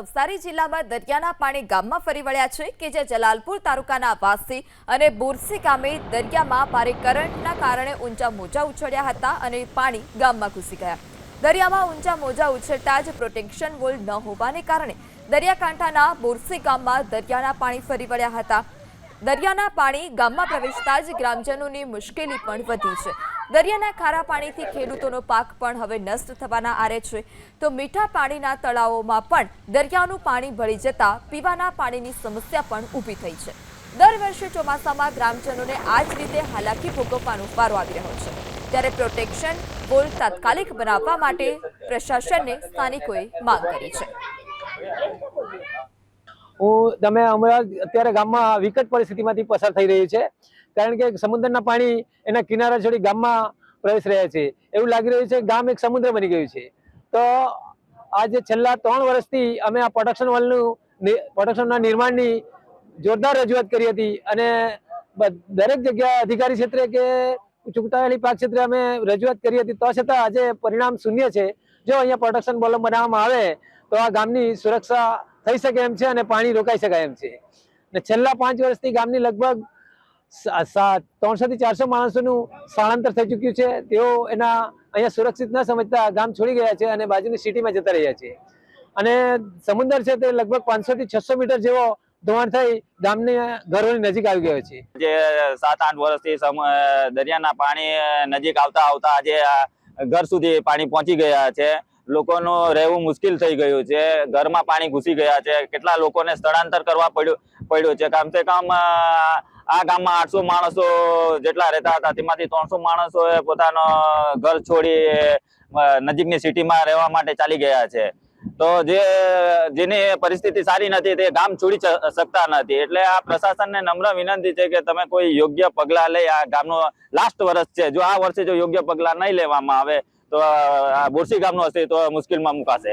નવસારી જિલ્લામાં દરિયાના પાણી ગામમાં ફરી વળ્યા છે કે જે જલાલપુર તાલુકાના વાસી અને બોરસી ગામે દરિયામાં ભારે કરંટના કારણે ઊંચા મોજા ઉછળ્યા હતા અને પાણી ગામમાં ઘૂસી ગયા। દરિયામાં ઊંચા મોજા ઉછળતા જ પ્રોટેક્શન વોલ ન હોવાને કારણે દરિયાકાંઠાના બોરસી ગામમાં દરિયાના પાણી ફરી વળ્યા હતા। દરિયાના પાણી ગામમાં પ્રવેશતા જ ગ્રામજનોની મુશ્કેલી પણ વધી છે। દરિયાના ખારા પાણીથી ખેડૂતોનો પાક પણ હવે નષ્ટ થવાના આરે છે, તો મીઠા પાણીના તળાવોમાં પણ દરિયાનું પાણી ભળી જતા પીવાના પાણીની સમસ્યા પણ ઊભી થઈ છે। દર વર્ષે ચોમાસામાં ગ્રામજનોને આ જ રીતે હાલાકી ભોગવવાનો વારો આવી રહ્યો છે, ત્યારે પ્રોટેક્શન વોલ તાત્કાલિક બનાવવા માટે પ્રશાસનને સ્થાનિકોએ માંગ કરી છે। તમે અત્યારે ગામમાં વિકટ પરિસ્થિતિમાંથી પસાર થઈ રહી છે, કારણ કે સમુદ્રના પાણી એના કિનારા છોડી ગામમાં પ્રવેશ રહ્યા છે। એવું લાગી રહ્યું છે ગામ એક સમુદ્ર બની ગયું છે। તો આજે છેલ્લા 3 વર્ષથી અમે આ પ્રોટેક્શનના નિર્માણની જોરદાર રજૂઆત કરી હતી અને દરેક જગ્યાએ અધિકારી ક્ષેત્રે કે ચૂંટાયેલી પાક ક્ષેત્રે અમે રજૂઆત કરી હતી, તો છતાં આજે પરિણામ શૂન્ય છે। જો અહીંયા પ્રોટેક્શન વોલ બનાવવામાં આવે તો આ ગામની સુરક્ષા થઈ શકે એમ છે અને પાણી રોકાઈ શકાય એમ છે। ને છેલ્લા 5 વર્ષથી ગામની લગભગ 300 થી 400 માણસોનું સ્થળાંતર થઈ ચૂક્યું છે। તેઓ એના અહીંયા સુરક્ષિત ન સમજતા ગામ છોડી ગયા છે અને બાજુની સિટીમાં જતા રહ્યા છે અને સમુદ્ર છે તે લગભગ 500 થી 600 મીટર જેવો ધોવાણ થઈ ગામની ઘરોની નજીક આવી ગયો છે। જે 7-8 વર્ષથી દરિયાના પાણી નજીક આવતા આવતા આજે ઘર સુધી પાણી પહોંચી ગયા છે। લોકોનું રહેવું મુશ્કેલ થઈ ગયું છે, ઘરમાં પાણી ઘૂસી ગયા છે। કેટલા લોકોને સ્થળાંતર કરવા પડ્યું છે। કમસે કમ આ ગામમાં 800 માણસો જેટલા રહેતા હતા, તેમાંથી 300 માણસોએ પોતાનો ઘર છોડી નજીકની સિટીમાં રહેવા માટે ચાલી ગયા છે। તો જેની પરિસ્થિતિ સારી નથી તે ગામ છોડી શકતા નથી। એટલે આ પ્રશાસનને નમ્ર વિનંતી છે કે તમે કોઈ યોગ્ય પગલાં લઈ, આ ગામનો લાસ્ટ વર્ષ છે, જો આ વર્ષે જો યોગ્ય પગલાં નહીં લેવામાં આવે તો આ બોરસી ગામનું અસ્તિત્વ મુશ્કેલમાં મુકાશે।